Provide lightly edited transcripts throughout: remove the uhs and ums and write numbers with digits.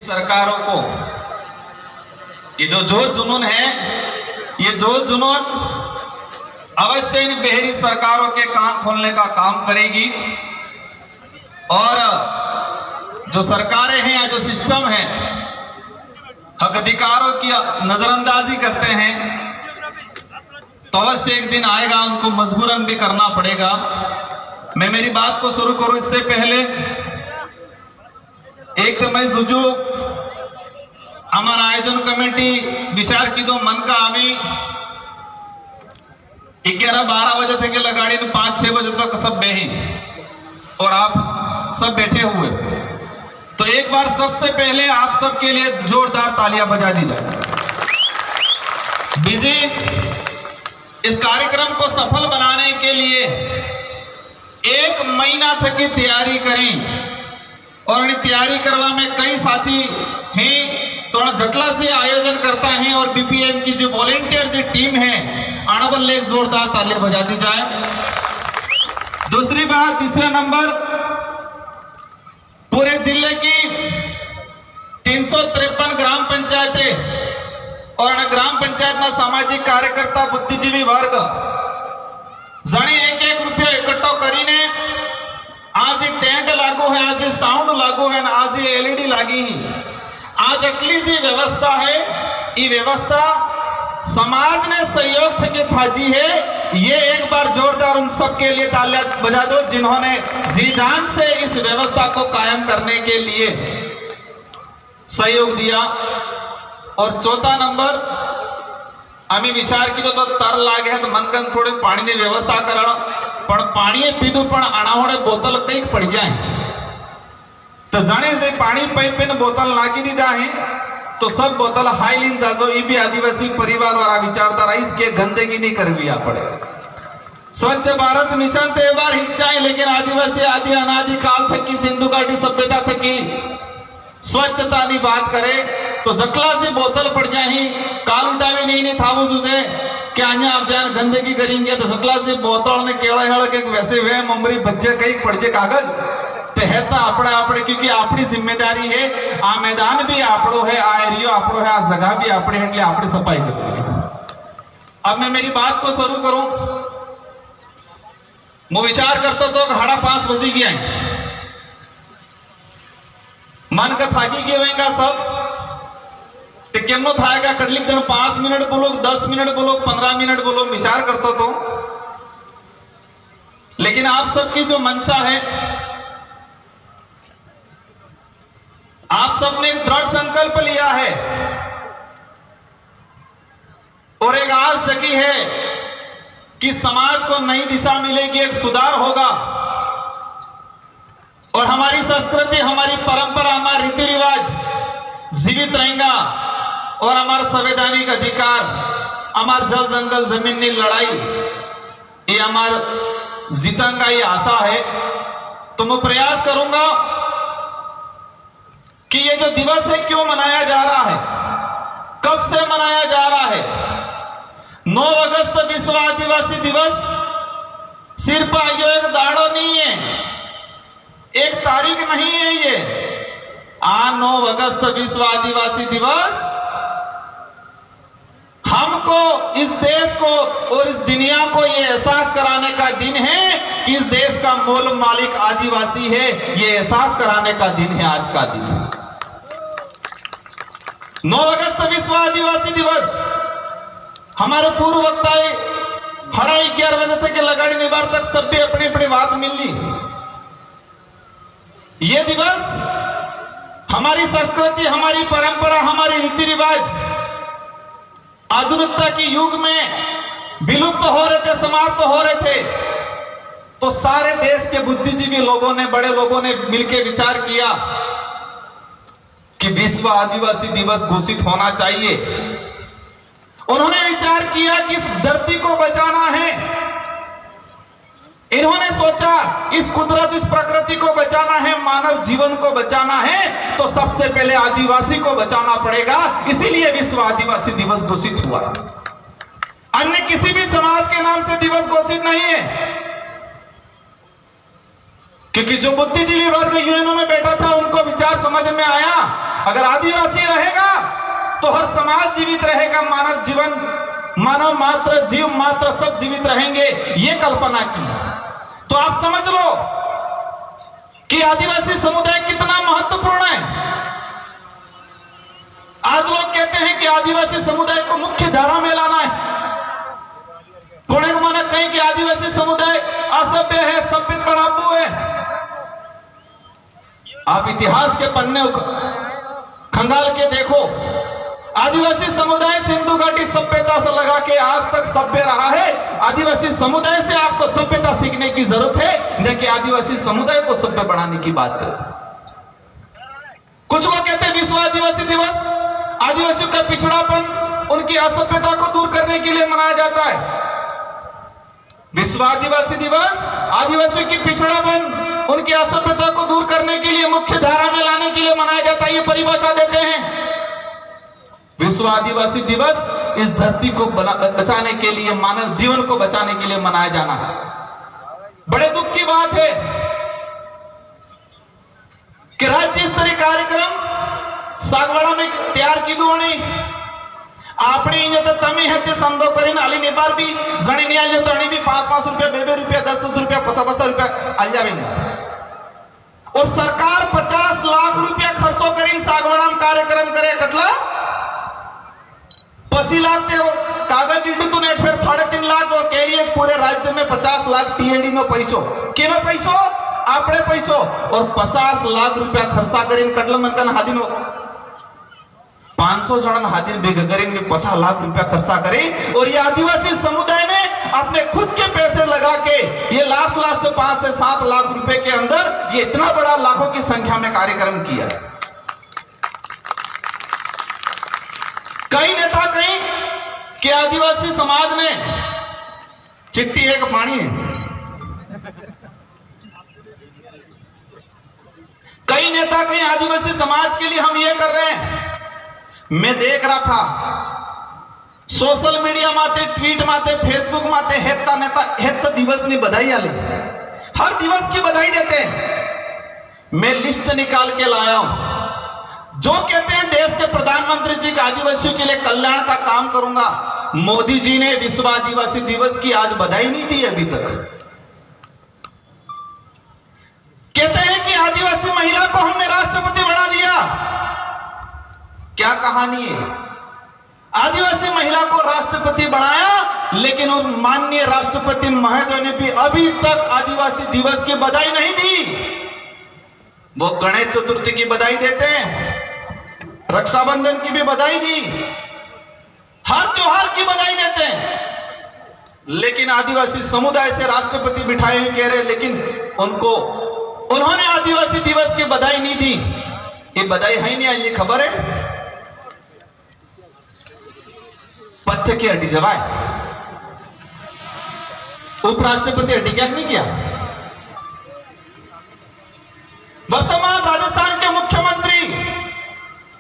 सरकारों को ये जो जुनून है, ये जो जुनून अवश्य इन बहरी सरकारों के कान खोलने का काम करेगी। और जो सरकारें हैं या जो सिस्टम है हक अधिकारों की नजरअंदाजी करते हैं, तो अवश्य एक दिन आएगा उनको मजबूरन भी करना पड़ेगा। मैं मेरी बात को शुरू करूं इससे पहले एक तो मैं जुजू हमारा आयोजन कमेटी विचार की दो मन का आवी 11-12 बजे थे लगाड़ी 5-6 बजे तक सब बेही और आप सब बैठे हुए, तो एक बार सबसे पहले आप सबके लिए जोरदार तालियां बजा दी जाए। बिजी इस कार्यक्रम को सफल बनाने के लिए 1 महीना तक की तैयारी करें और तैयारी करवा में कई साथी हैं, थोड़ा जटला से आयोजन करता है और बीपीएम की जो वॉलेंटियर जो टीम है अड़बल एक जोरदार तालियां बजा दी जाए। दूसरी बात, तीसरा नंबर, पूरे जिले की 353 ग्राम पंचायतें और ग्राम पंचायत ना सामाजिक कार्यकर्ता बुद्धिजीवी वर्ग जणी 1-1 रुपया इकट्ठो करीने आज टेंट लागू है, आज साउंड लागू है, आज एलईडी लागी है, आज अटली जी व्यवस्था है, ये व्यवस्था समाज ने सहयोग थे थाजी है। ये एक बार जोरदार उन सबके लिए तालियां बजा दो जिन्होंने जी जान से इस व्यवस्था को कायम करने के लिए सहयोग दिया। और चौथा नंबर, आम्ही विचार किलो तो तर लागे तो मनकन थोड़े पानी की व्यवस्था करण, पण पाणी पीधु पण अनावड़े बोतल कई पड़ जाए तो जाने से पानी पाइप में बोतल लागी नहीं जाए तो सब बोतल हाई लीन जाजो। ये भी आदिवासी परिवार और विचारधारा इसके गंदगी नहीं करवी पड़े। स्वच्छ भारत मिशन ते बार हिंचाए, लेकिन आदिवासी आदि अनादि काल थकी सिंधु घाटी सभ्यता थकी स्वच्छता की बात करे तो जटला से बोतल पड़ जाए काल उठावी नहीं थावू जुजे कि अहियां आप जान गंदगी करेंगे तो जटला से बोतल ने केड़ा हेड़ के वैसे वे ममरी बच्चे कई पड़ जाए कागज ते है तो आपड़े क्योंकि अपनी जिम्मेदारी है। आ मैदान भी आपड़ो है, आ एरियो आपड़ो है, आ जगह भी आपड़े है, એટલે આપણે सफाई करें। अब मैं मेरी बात को शुरू करूं। मैं विचार करता तो 5:30 बजे गया मन का थाकी गए सब ते केमनो थाएगा कटलिक दिन 5 मिनट बोलो, 10 मिनट बोलो, 15 मिनट बोलो, विचार करता तो। लेकिन आप सबकी जो मंशा है, आप सबने एक दृढ़ संकल्प लिया है और एक आस जगी है कि समाज को नई दिशा मिलेगी, एक सुधार होगा और हमारी संस्कृति, हमारी परंपरा, हमारे रीति रिवाज जीवित रहेगा और हमारा संवैधानिक अधिकार, हमार जल जंगल जमीन की लड़ाई ये हमार जीतंगा, ये आशा है। तो मैं प्रयास करूंगा कि ये जो दिवस है क्यों मनाया जा रहा है, कब से मनाया जा रहा है। 9 अगस्त विश्व आदिवासी दिवस सिर्फ ये एक दाड़ो नहीं है, एक तारीख नहीं है। ये 9 अगस्त विश्व आदिवासी दिवस हमको, इस देश को और इस दुनिया को ये एहसास कराने का दिन है कि इस देश का मूल मालिक आदिवासी है। ये एहसास कराने का दिन है आज का दिन। 9 अगस्त विश्व आदिवासी दिवस हमारे पूर्व वक्ताए 11:30 बजे तक लगाड़ी निबार तक सब भी अपनी अपनी बात मिल ली। ये दिवस हमारी संस्कृति, हमारी परंपरा, हमारी रीति रिवाज आधुनिकता के युग में विलुप्त हो रहे थे, समाप्त हो रहे थे। तो सारे देश के बुद्धिजीवी लोगों ने, बड़े लोगों ने मिलकर विचार किया कि विश्व आदिवासी दिवस घोषित होना चाहिए। उन्होंने विचार किया कि इस धरती को बचाना है। इन्होंने सोचा इस कुदरत, इस प्रकृति को बचाना है, मानव जीवन को बचाना है, तो सबसे पहले आदिवासी को बचाना पड़ेगा। इसीलिए विश्व आदिवासी दिवस घोषित हुआ। अन्य किसी भी समाज के नाम से दिवस घोषित नहीं है, क्योंकि जो बुद्धिजीवी वर्ग यूएनओ में बैठा था उनको विचार समझ में आया अगर आदिवासी रहेगा तो हर समाज जीवित रहेगा, मानव जीवन, मानव मात्र, जीव मात्र सब जीवित रहेंगे, ये कल्पना की। तो आप समझ लो कि आदिवासी समुदाय कितना महत्वपूर्ण है। आज लोग कहते हैं कि आदिवासी समुदाय को मुख्य धारा में लाना है। कोने माना कहीं कि आदिवासी समुदाय असभ्य है, सभ्य बड़ापू है। आप इतिहास के पन्ने खंगाल के देखो, आदिवासी समुदाय सिंधु घाटी सभ्यता से लगा के आज तक सभ्य रहा है। आदिवासी समुदाय से आपको सभ्यता सीखने की जरूरत है, न कि आदिवासी समुदाय को सभ्य बनाने की बात करते। कुछ लोग कहते हैं विश्व आदिवासी दिवस आदिवासियों का पिछड़ापन, उनकी असभ्यता को दूर करने के लिए मनाया जाता है। विश्व आदिवासी दिवस आदिवासियों की पिछड़ापन, उनकी असभ्यता को दूर करने के लिए, मुख्य धारा में लाने के लिए मनाया जाता है, ये परिभाषा देते हैं। विश्व आदिवासी दिवस इस धरती को बचाने के लिए, मानव जीवन को बचाने के लिए मनाया जाना बड़े दुख की बात है कि राज्य स्तरीय कार्यक्रम सागवाड़ा में तैयार की दोणी આપણે અહીંયા તો તમે હતે સંદો કરીને આલી નેપાળ બી જણી ની આલ્યો તો અણી બી 5-5 રૂપિયા 2-2 રૂપિયા 10-10 રૂપિયા 50-50 રૂપિયા આલ જાવેંगे। और सरकार 50 लाख रुपया खर्चो કરીને સાગવાડામાં કાર્યક્રમ કરે, કેટલા 25 लाख ते कागज डीडू तो ने फिर 3.5 लाख और कह रही है पूरे राज्य में 50 लाख टीएडी नो पैसो, केनो पैसो, आपणे पैसो। और 50 लाख रुपया खर्चा કરીને કેટલા મનકન હાદીનો 500 जन हाथी भेगा करेंगे, 50 लाख रुपया खर्चा करें। और ये आदिवासी समुदाय ने अपने खुद के पैसे लगा के ये लास्ट 5 से 7 लाख रुपए के अंदर ये इतना बड़ा लाखों की संख्या में कार्यक्रम किया। कई नेता कहीं कि आदिवासी समाज ने चिट्ठी एक पानी है, कई नेता कहीं आदिवासी समाज के लिए हम ये कर रहे हैं। मैं देख रहा था सोशल मीडिया माते, ट्वीट माते, फेसबुक माते हेत्ता नेता हेत्ता दिवस की बधाई आली, हर दिवस की बधाई देते हैं। मैं लिस्ट निकाल के लाया हूं जो कहते हैं देश के प्रधानमंत्री जी का आदिवासियों के लिए कल्याण का काम करूंगा। मोदी जी ने विश्व आदिवासी दिवस की आज बधाई नहीं दी अभी तक। कहते हैं कि आदिवासी महिला को हमने राष्ट्रपति बना दिया। क्या कहानी है? आदिवासी महिला को राष्ट्रपति बनाया, लेकिन उन माननीय राष्ट्रपति महोदय ने भी अभी तक आदिवासी दिवस की बधाई नहीं दी। वो गणेश चतुर्थी की बधाई देते हैं, रक्षाबंधन की भी बधाई दी, हर त्योहार की बधाई देते हैं, लेकिन आदिवासी समुदाय से राष्ट्रपति बिठाए हुए कह रहे, लेकिन उन्होंने आदिवासी दिवस की बधाई नहीं दी। ये बधाई है नहीं, ये खबर है पत्थर की हड्डी जवाए। उपराष्ट्रपति हड्डी क्या नहीं किया। वर्तमान राजस्थान के मुख्यमंत्री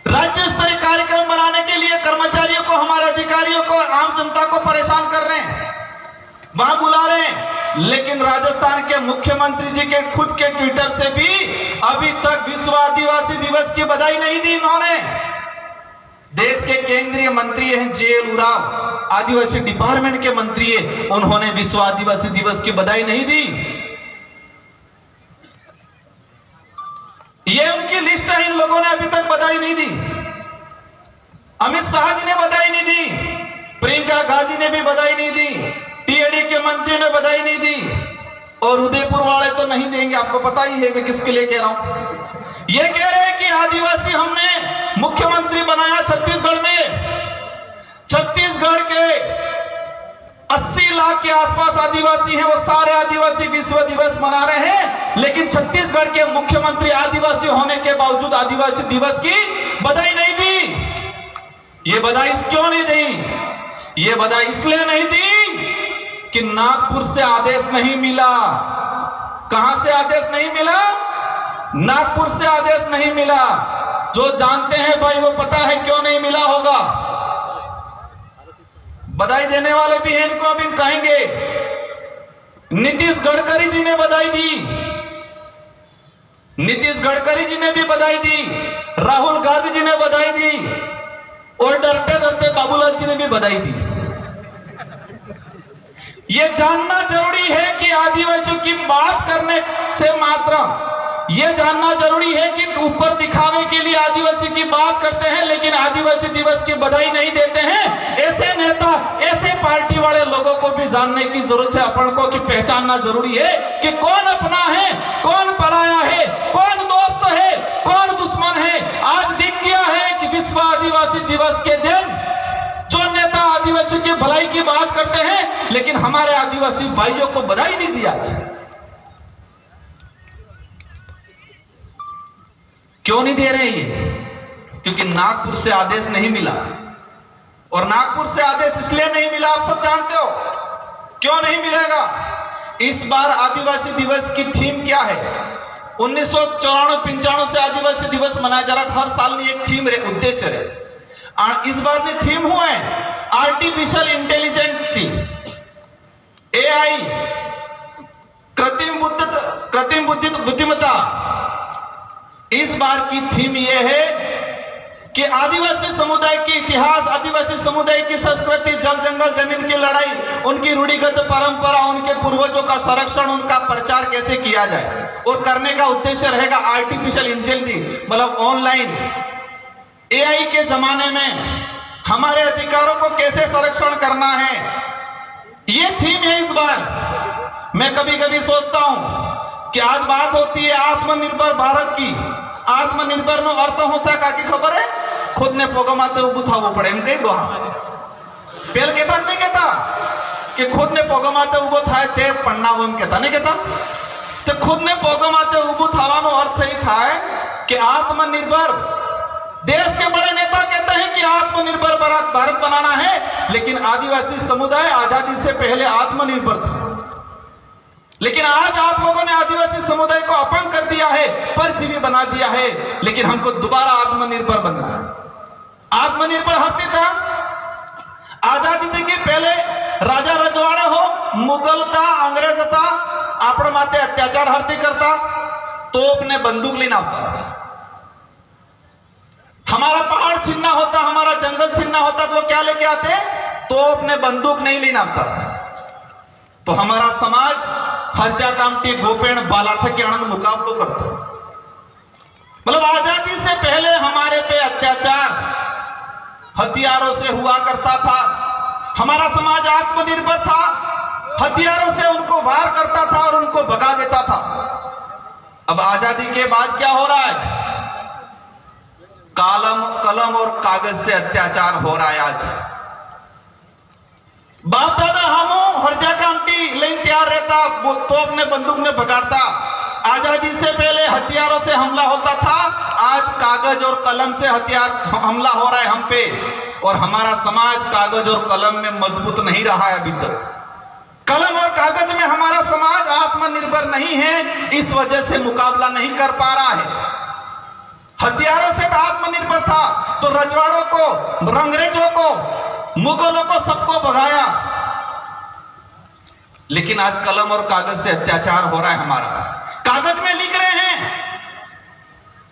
राज्य स्तरीय कार्यक्रम बनाने के लिए कर्मचारियों को, हमारे अधिकारियों को, आम जनता को परेशान कर रहे हैं, वहां बुला रहे हैं, लेकिन राजस्थान के मुख्यमंत्री जी के खुद के ट्विटर से भी अभी तक विश्व आदिवासी दिवस की बधाई नहीं दी इन्होंने। देश के केंद्रीय मंत्री हैं जे.एल. उरांव, आदिवासी डिपार्टमेंट के मंत्री है, उन्होंने विश्व आदिवासी दिवस की बधाई नहीं दी। ये उनकी लिस्ट है, इन लोगों ने अभी तक बधाई नहीं दी। अमित शाह जी ने बधाई नहीं दी, प्रियंका गांधी ने भी बधाई नहीं दी, टीएडी के मंत्री ने बधाई नहीं दी, और उदयपुर वाले तो नहीं देंगे। आपको पता ही है मैं किसके लिए कह रहा हूं। ये कह रहे हैं कि आदिवासी हमने मुख्यमंत्री बनाया छत्तीसगढ़ में। छत्तीसगढ़ के 80 लाख के आसपास आदिवासी हैं, वो सारे आदिवासी विश्व दिवस मना रहे हैं, लेकिन छत्तीसगढ़ के मुख्यमंत्री आदिवासी होने के बावजूद आदिवासी दिवस की बधाई नहीं दी। ये बधाई क्यों नहीं दी? ये बधाई इसलिए नहीं दी कि नागपुर से आदेश नहीं मिला। कहां से आदेश नहीं मिला? नागपुर से आदेश नहीं मिला। जो जानते हैं भाई वो पता है क्यों नहीं मिला होगा। बधाई देने वाले भी हैं, इनको अभी कहेंगे। नीतीश गडकरी जी ने बधाई दी, नीतीश गडकरी जी ने भी बधाई दी, राहुल गांधी जी ने बधाई दी और डरते डरते बाबूलाल जी ने भी बधाई दी। यह जानना जरूरी है कि आदिवासियों की बात करने से मात्र यह जानना जरूरी है कि ऊपर दिखावे के लिए आदिवासी की बात करते हैं लेकिन आदिवासी दिवस की बधाई नहीं देते हैं। ऐसे नेता, ऐसे पार्टी वाले लोगों को भी जानने की जरूरत है, अपन को कि पहचानना जरूरी है कि कौन अपना है, कौन पराया है, कौन दोस्त है, कौन दुश्मन है। आज दिख गया है कि विश्व आदिवासी दिवस के दिन जो नेता आदिवासियों की भलाई की बात करते हैं लेकिन हमारे आदिवासी भाइयों को बधाई नहीं दी। आज क्यों नहीं दे रहे ये? क्योंकि नागपुर से आदेश नहीं मिला, और नागपुर से आदेश इसलिए नहीं मिला, आप सब जानते हो क्यों नहीं मिलेगा। इस बार आदिवासी दिवस की थीम क्या है? 1994-95 से आदिवासी दिवस मनाया जा रहा था, हर साल ने एक थीम उद्देश्य रहे। इस बार ने थीम हुआ है आर्टिफिशियल इंटेलिजेंस, AI, कृत्रिम बुद्धिमत्ता। इस बार की थीम यह है कि आदिवासी समुदाय की इतिहास, आदिवासी समुदाय की संस्कृति, जल जंगल जमीन की लड़ाई, उनकी रूढ़िगत परंपरा, उनके पूर्वजों का संरक्षण, उनका प्रचार कैसे किया जाए। और करने का उद्देश्य रहेगा आर्टिफिशियल इंटेलिजेंस, मतलब ऑनलाइन AI के जमाने में हमारे अधिकारों को कैसे संरक्षण करना है, ये थीम है इस बार। मैं कभी कभी सोचता हूं कि आज बात होती है आत्मनिर्भर भारत की। आत्मनिर्भर नो अर्थ होता काकी खबर है? खुद ने पोगमाते उबू था वो पड़े एम कई दोहा पेल कहता नहीं कहता कि खुद ने पोगमाते उबो थाय ते पन्ना वो कहता नहीं कहता। तो खुद ने पोगमाते उबू थावानो अर्थ ही था कि आत्मनिर्भर। देश के बड़े नेता कहते हैं कि आत्मनिर्भर भारत बनाना है, लेकिन आदिवासी समुदाय आजादी से पहले आत्मनिर्भर था। लेकिन आज आप लोगों ने आदिवासी समुदाय को अपंग कर दिया है, परजीवी बना दिया है, लेकिन हमको दोबारा आत्मनिर्भर बनना है। आत्मनिर्भर हत्या था आजादी के पहले राजा रजवाड़ा हो, मुगल था, अंग्रेज था, आपण माते अत्याचार हरती करता तो अपने बंदूक लेना होता। हमारा पहाड़ छीनना होता, हमारा जंगल छीनना होता तो वो क्या लेके आते? तो अपने बंदूक नहीं लेना होता। तो हमारा समाज हर्जा कामटी गोपेण बालाथा के आनंद मुकाबलो करता। मतलब आजादी से पहले हमारे पे अत्याचार हथियारों से हुआ करता था। हमारा समाज आत्मनिर्भर था, हथियारों से उनको वार करता था और उनको भगा देता था। अब आजादी के बाद क्या हो रहा है? कलम और कागज से अत्याचार हो रहा है। आज बाप दादा हम हर्जा कामटी लेन तैयार रहता तो अपने बंदूक ने भगाड़ता। आजादी से पहले हथियारों से हमला होता था, आज कागज और कलम से हथियार हमला हो रहा है हम पे। और हमारा समाज कागज और कलम में मजबूत नहीं रहा है अभी तक। कलम और कागज में हमारा समाज आत्मनिर्भर नहीं है, इस वजह से मुकाबला नहीं कर पा रहा है। हथियारों से तो आत्मनिर्भर था, तो रजवाड़ों को, अंग्रेजों को, मुगलों को सबको भगाया। लेकिन आज कलम और कागज से अत्याचार हो रहा है हमारा। कागज में लिख रहे हैं,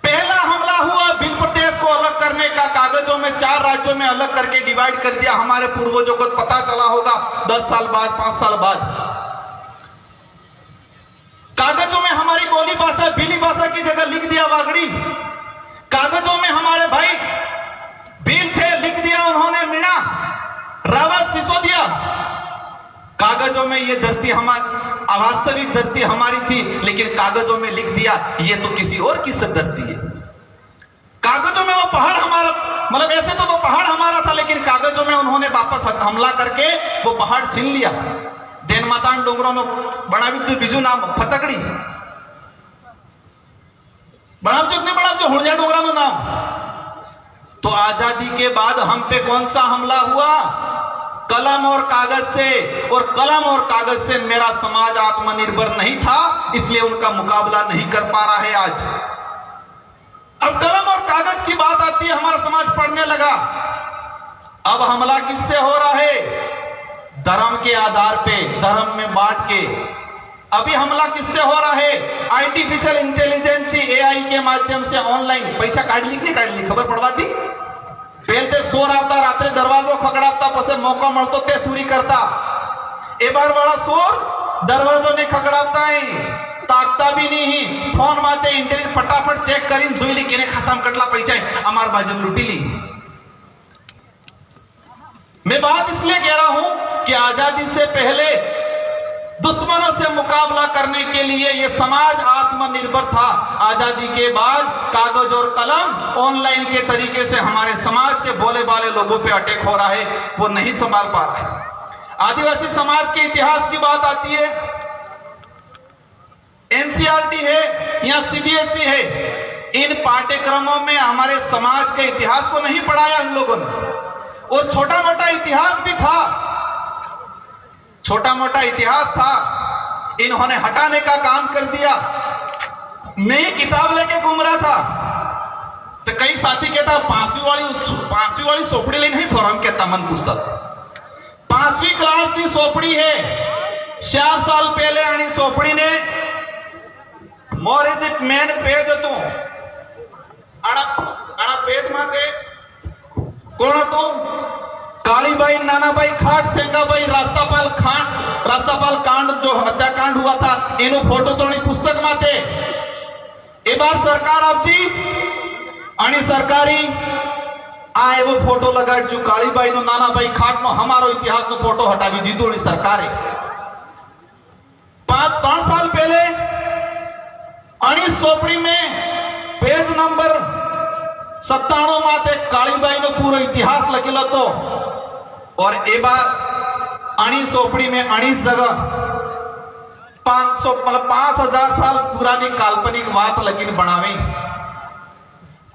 पहला हमला हुआ भिल प्रदेश को अलग करने का, कागजों में 4 राज्यों में अलग करके डिवाइड कर दिया। हमारे पूर्वजों को पता चला होगा 10 साल बाद, 5 साल बाद। कागजों में हमारी बोली भाषा, भीली भाषा की जगह लिख दिया वागड़ी। कागजों में हमारे भाई भील थे, लिख दिया उन्होंने मीणा, रावत, सिसोदिया। कागजों में ये धरती हमारी, अवास्तविक धरती हमारी थी, लेकिन कागजों में लिख दिया ये तो किसी और की धरती है। कागजों में वो पहाड़ हमारा, मतलब ऐसे तो वो पहाड़ हमारा था, लेकिन कागजों में उन्होंने वापस हमला करके वो पहाड़ छीन लिया। देन मातान डोंगरों ने बनावी बीजू नाम फतकड़ी, बनावजो नहीं बनावजो हुड़जा डोंगरा नो नाम। तो आजादी के बाद हम पे कौन सा हमला हुआ? कलम और कागज से। और कलम और कागज से मेरा समाज आत्मनिर्भर नहीं था, इसलिए उनका मुकाबला नहीं कर पा रहा है आज। अब कलम और कागज की बात आती है, हमारा समाज पढ़ने लगा। अब हमला किससे हो रहा है? धर्म के आधार पे, धर्म में बांट के। अभी हमला किससे हो रहा है? आर्टिफिशियल इंटेलिजेंस एआई के माध्यम से ऑनलाइन पैसा काढली की नाही काढली खबर पडवा दी. पहिले ते चोर आवता रात्री दरवाजो खकडावता पसे मौका मिळतो ते चोरी करता. ए बार वाला चोर दरवाजो ने खकडावता है ताकता भी नहीं फोन माते इंटेलिजेंस फटाफट चेक करीन जुईली केने खत्म कटला पैसा है अमार बाजन लुटी ली. मैं बात इसलिए कह रहा हूं कि आजादी से पहले दुश्मनों से मुकाबला करने के लिए यह समाज आत्मनिर्भर था. आजादी के बाद कागज और कलम ऑनलाइन के तरीके से हमारे समाज के भोले भाले लोगों पे अटैक हो रहा है, वो नहीं संभाल पा रहा है. आदिवासी समाज के इतिहास की बात आती है, एनसीईआरटी है या सीबीएसई है, इन पाठ्यक्रमों में हमारे समाज के इतिहास को नहीं पढ़ाया इन लोगों ने. और छोटा मोटा इतिहास भी था, छोटा मोटा इतिहास था, इन्होंने हटाने का काम कर दिया. मैं किताब लेके घूम रहा था तो कई साथी कहता पांचवी वाली सोपड़ी ले नहीं फॉरम कहता मन पुस्तक 5वीं क्लास की सोपड़ी है 4 साल पहले आणि सोपड़ी ने more is it main page હતો આના પેજ માંથે કોણ હતું? कालीबाई, नानाबाई खाट, सेंगाबाई, रास्तापाल कांड जो हत्याकांड हुआ था एनो फोटो तो पुस्तक माते. ए बार सरकार आपजी आणि सरकारी आ एवो फोटो लगाड जो कालीबाई नो नानाबाई खाट नो हमारो इतिहास नो फोटो हटावी दीधो आणि सरकारे 3 साल पहले आणि सोपड़ी में पेज नंबर 97 माते कालीबाई नो पूरो इतिहास लखेलो तो. और ए बार अणी सोपड़ी में अणी जगह 5000 साल पुरानी काल्पनिक बात लगिन बनावे.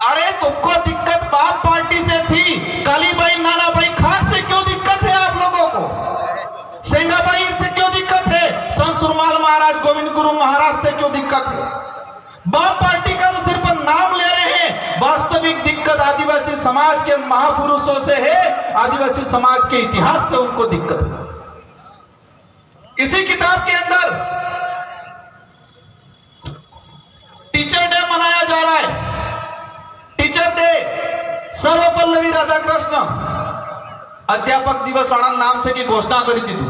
अरे तुमको दिक्कत बाप पार्टी से थी, कालीबाई नानाबाई खाट से क्यों दिक्कत है आप लोगों को? सेंगाबाई से क्यों दिक्कत है? संत सुरमाल महाराज, गोविंद गुरु महाराज से क्यों दिक्कत है? बाप पार्टी का तो सिर्फ नाम ले रहे हैं, वास्तविक दिक्कत आदिवासी समाज के महापुरुषों से है, आदिवासी समाज के इतिहास से उनको दिक्कत है. इसी किताब के अंदर टीचर डे मनाया जा रहा है. टीचर डे सर्वपल्लवी राधाकृष्ण अध्यापक दिवस आनंद नाम थे कि घोषणा करी थी तू.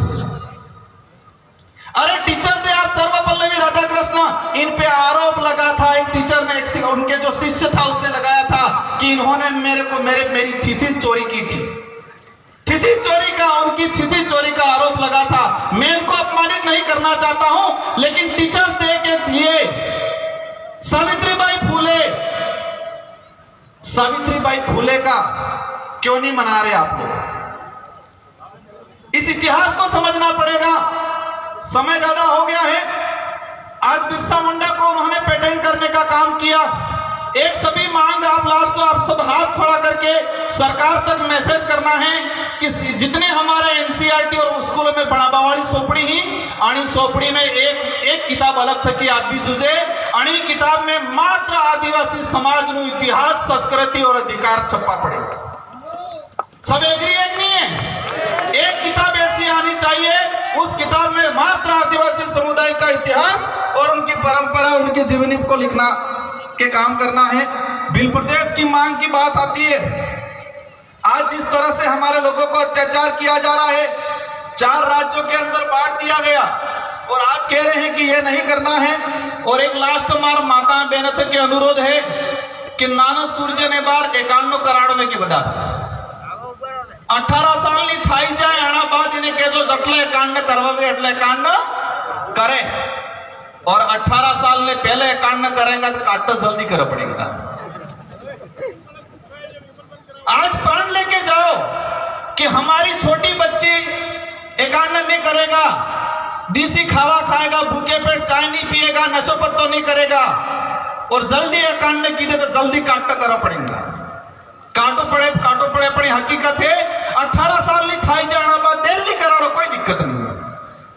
अरे टीचर ने आप सर्वपल्लवी राधाकृष्ण इन पे आरोप लगा था. एक टीचर ने उनके जो शिष्य था उसने लगाया था कि इन्होंने मेरी थीसिस चोरी की थी. थीसिस चोरी का, उनकी थीसिस चोरी का आरोप लगा था. मैं इनको अपमानित नहीं करना चाहता हूं, लेकिन टीचर्स डे के दिए सावित्रीबाई फूले का क्यों नहीं मना रहे आप लोग? इस इतिहास को समझना पड़ेगा. समय ज्यादा हो गया है. आज बिरसा मुंडा को उन्होंने पेटेंट करने का काम किया. एक सभी मांग आप सब हाथ खड़ा करके सरकार तक मैसेज करना है कि जितने हमारे एनसीईआरटी और स्कूलों में बनावाली सोपड़ी ही आणि सोपड़ी में एक किताब अलग था कि आप भी जुझे आणि किताब में मात्र आदिवासी समाज नु इतिहास, संस्कृति और अधिकार छपा पड़ेगा. सब एग्री है नहीं है? एक किताब ऐसी आनी चाहिए, उस किताब में मात्र आदिवासी समुदाय का इतिहास और उनकी परंपरा, उनकी जीवनी को लिखना के काम करना है. बिल प्रदेश की मांग की बात आती है. आज जिस तरह से हमारे लोगों को अत्याचार किया जा रहा है, 4 राज्यों के अंदर बांट दिया गया और आज कह रहे हैं कि यह नहीं करना है. और एक लास्ट हमारा माता बेनत के अनुरोध है कि नाना सूर्य ने बार 51 कराड़ने की बता 18 साल ની થઈ જાય આના બાદ એને કહેજો જટલે કાંડ કરવાવે એટલે કાંડ કરે. और 18 साल ने पहले कांड करेगा तो काट जल्दी कर पड़ेगा. आज प्राण लेके जाओ कि हमारी छोटी बच्ची एकांड नहीं करेगा, देसी खावा खाएगा, भूखे पेट चाय नहीं पिएगा, नशो पत्तो नहीं करेगा और जल्दी एकांड की दे तो जल्दी काट करना पड़ेगा. काटो पड़े अपनी हकीकत है. 18 साल नहीं थाई जाना बाद दिल्ली कराना कोई दिक्कत नहीं,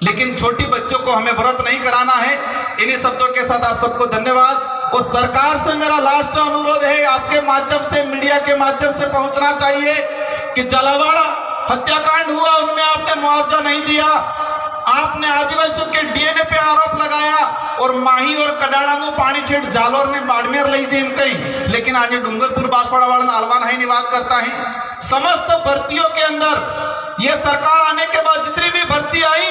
लेकिन छोटी बच्चों को हमें व्रत नहीं कराना है. इन्हीं शब्दों के साथ आप सबको धन्यवाद. और सरकार से मेरा लास्ट अनुरोध है, आपके माध्यम से, मीडिया के माध्यम से पहुंचना चाहिए कि जलावाड़ा हत्याकांड हुआ, उनमें आपने मुआवजा नहीं दिया. आपने आदिवासियों के डीएनए पे आरोप लगाया और माही और कडाड़ा नु पानी ठेठ जालोर ने बाड़मेर लई जेम कहीं, लेकिन आज डूंगरपुर बांसवाड़ा वाला अलवान है निवाद करता है। समस्त भर्तियों के अंदर ये सरकार आने के बाद जितनी भी भर्ती आई,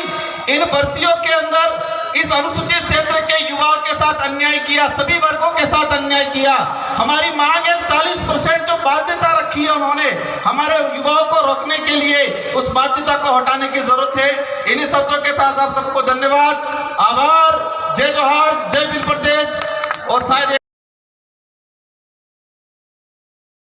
इन भर्तियों के अंदर इस अनुसूचित क्षेत्र के युवाओं के साथ अन्याय किया, सभी वर्गों के साथ अन्याय किया। हमारी मांग है 40% जो बाध्यता रखी है उन्होंने हमारे युवाओं को रोकने के लिए, उस बाध्यता को हटाने की जरूरत है। इन्हीं शब्दों के साथ आप सबको धन्यवाद, आभार, जय जोहार, जय भील प्रदेश। और शायद